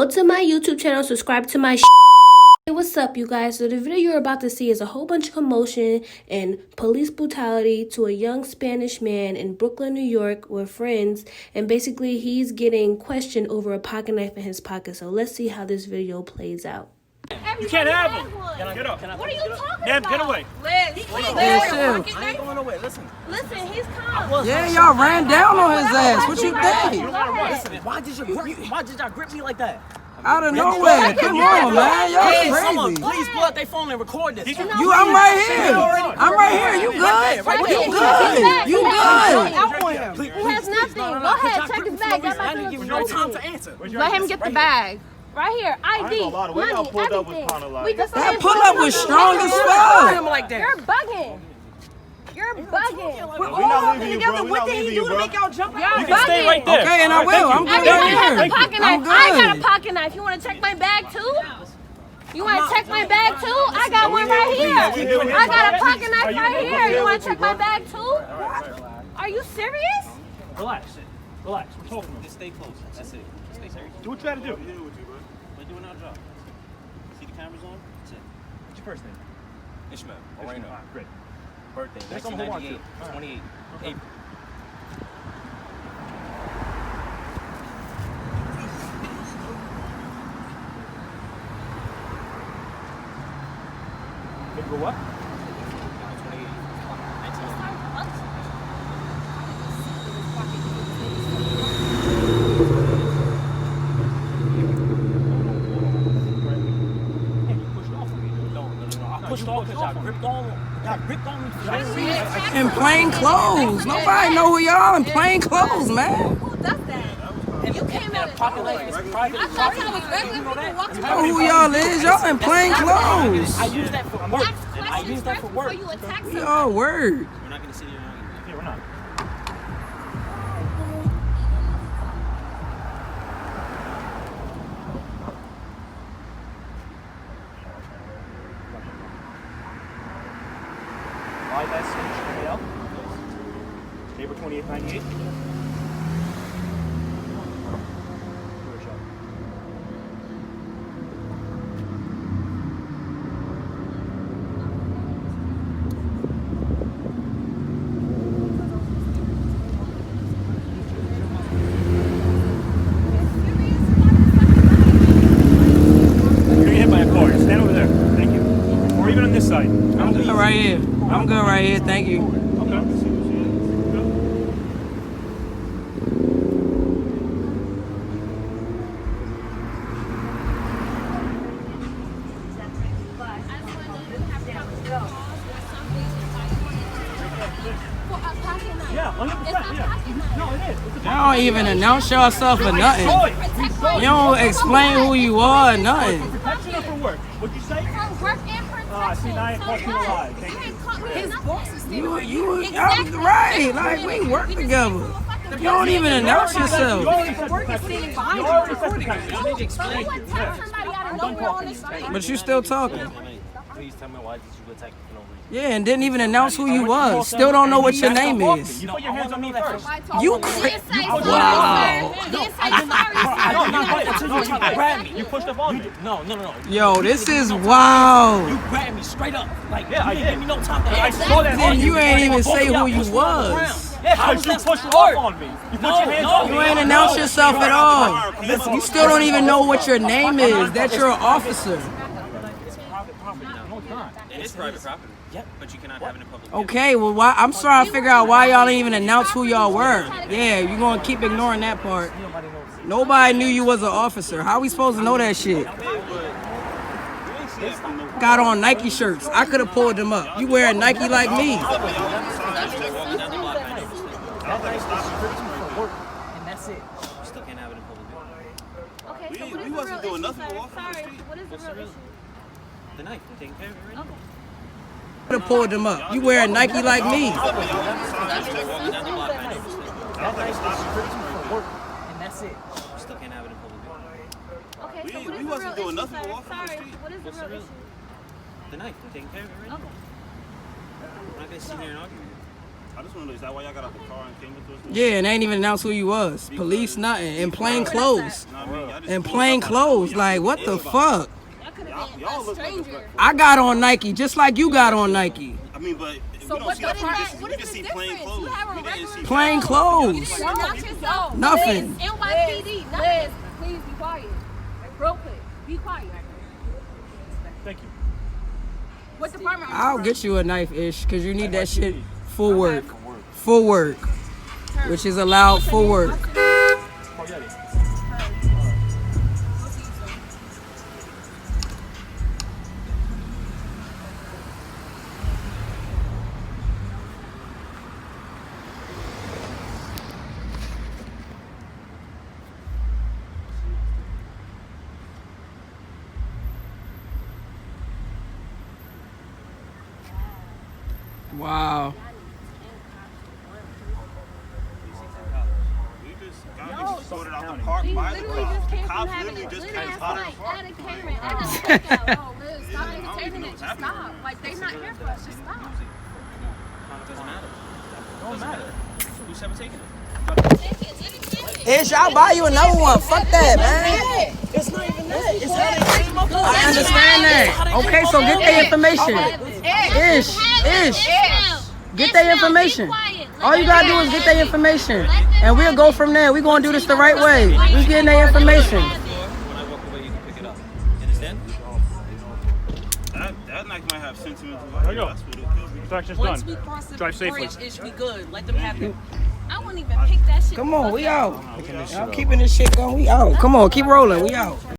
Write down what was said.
Go to my YouTube channel, subscribe to my Hey, what's up, you guys? So the video you're about to see is a whole bunch of commotion and police brutality to a young Spanish man in Brooklyn, New York with friends, and basically he's getting questioned over a pocket knife in his pocket. So let's see how this video plays out. You can't have him. Get up. What are you talking about? Get away. Liz, I ain't going away. Listen, he's calm. Yeah, y'all ran down on his ass. What you think? listen. Why did y'all grip me like that? Out of nowhere. Come on, man. Y'all Someone, crazy. please pull out their phone and record this. I'm right here. I'm right here. You good? You good? You good? He has nothing. Go ahead, check his bag. I didn't give you no time to answer. Let him get the bag. Right here, ID, money, everything. We just That pull up was strong as fuck. Like that. You're bugging. You're bugging. We're not leaving you, bro. What did he do to make y'all jump out? You can stay right there. Okay, and I will. I'm good Everybody right has a here. pocket knife. I'm I got a good. pocket knife. You want to check my bag too? You want to check my bag too? I got one right here. I got a pocket knife right here. You want to check my bag too? Are you serious? Relax. We're talking. Just stay close. That's it. Stay serious. Do what you gotta do. We're doing our job. See the cameras on? That's it. What's your first name? Ishmael. Ishmael. Oreno. Great. Birthday. That's what I'm gonna 1998. 28. April. April what? 28. 1998. Hey, you pushed off of me. No. I pushed off because y'all gripped on me. In plain clothes. Nobody know who y'all in plain clothes, man. Who does that? You came out Pocket knife is private. I thought that was regular people walking Know who y'all is? Y'all in plain clothes. I use that for work. Ask I use questions that first for before work. you attack We somebody. all word. We're not gonna sit here and argue. Yeah, we're not. Live that's HML. April 28th, 98. You're gonna get hit by a car. Stand over there. Thank you. Or even on this side. I'm good right here. I'm good right here. Thank you. Okay. Yeah, 100%. Yeah. No, it is. It's a Y'all don't even announce yourself or nothing. You don't explain who you are or nothing. protection or for work? What'd you say? For work and protection. See, now I caught you alive. Thank you. His boss is I'm right. Like, we work together. You don't even announce You yourself. already said protection. You already said protection. So you would tell somebody out of nowhere on the street. But you still talking. Please tell me why did you attack me for no reason? Yeah, and didn't even announce who you was. Still don't know what your name is. You put your hands on me first. You He didn't say Wow. sorry, sir. He didn't say sorry, sir. You grabbed me. You pushed up on me. No. Yo, this is wild. You grabbed me straight up. Like, Yeah, I you did. didn't give me no time to I answer. saw that on Then you ain't even Both of say y'all who you pushed me on the was. ground. Yeah, How because is you that pushed smart? off on me. You put No, your hands no. on me. You ain't announce yourself at all. You still don't even know what your name is. That you're an officer. It's private property now. No, it's not. It is private property. Yep. But you cannot have it in public. Okay, well, why? I'm trying to figure out why y'all didn't even announce who y'all were. Yeah, you gonna keep ignoring that part. Nobody knew you was an officer. How we supposed to know that shit? Got on Nike shirts. I could have pulled them up. You wearing Nike like me. Walking down the block, I know. And that's it. You still can't have it in public. Okay, so what is We the wasn't real doing issue, nothing sir? but walking on the Sorry, street. what is the real issue? The knife. I'm taking care of it right now. Could have pulled them up. You wearing Nike like me. Walking down the block, I know. And that's it. You still can't have it in public. Okay, so what is We the wasn't real doing issue, nothing but sir? walking on the Sorry, street. what is the real issue? The knife. I'm taking care of it right now. Okay. I'm not gonna sit here and argue with you. I just want to know, is that why y'all got out the car and came into us? Yeah, and they ain't even announced who you was. Police, nothing. In plain clothes. No, I mean, y'all just In pulled plain up. clothes. Like, what the fuck? That could Y'all have been look a stranger. disrespectful. I got on Nike just like you got on Nike. I mean, but if So we don't what see that is from that? distance, What we is can the see plain difference? clothes. You have a We didn't regular see Plain clothes. You're not yourself. Nothing. Liz, NYPD. Liz, please be quiet. Real quick. Be quiet. Thank you. What department are you I'll from? get you a knife-ish because you need that shit for work. For work. Which is allowed for work. Coyetti. Wow. We just got escorted out the park He by the literally car. just The came from cops having literally a just good came ass out. night at a Cameron. I got a cookout. Oh, Liz, stop entertaining it. Just stop. Like, they not here for us. Just stop. Doesn't matter. Don't matter. Who's ever taking it? Ish, I'll buy you another one. Fuck that, man. It's not even that. It's how they came up. I understand that. Okay, so get their information. Ish. Get their information. All you gotta do is get their information. And we'll go from there. We're gonna do this the right way. We getting their information. When I walk away, you can pick it up. You understand? That knife might have sentimental value. There you go. That's what it kills me. Inspection's Once done. we cross the Drive safely. bridge, it should be good. Let them have it. I wouldn't even pick that shit. Come on, we out. I'm keeping this shit going. We out. Come on, keep rolling. We out.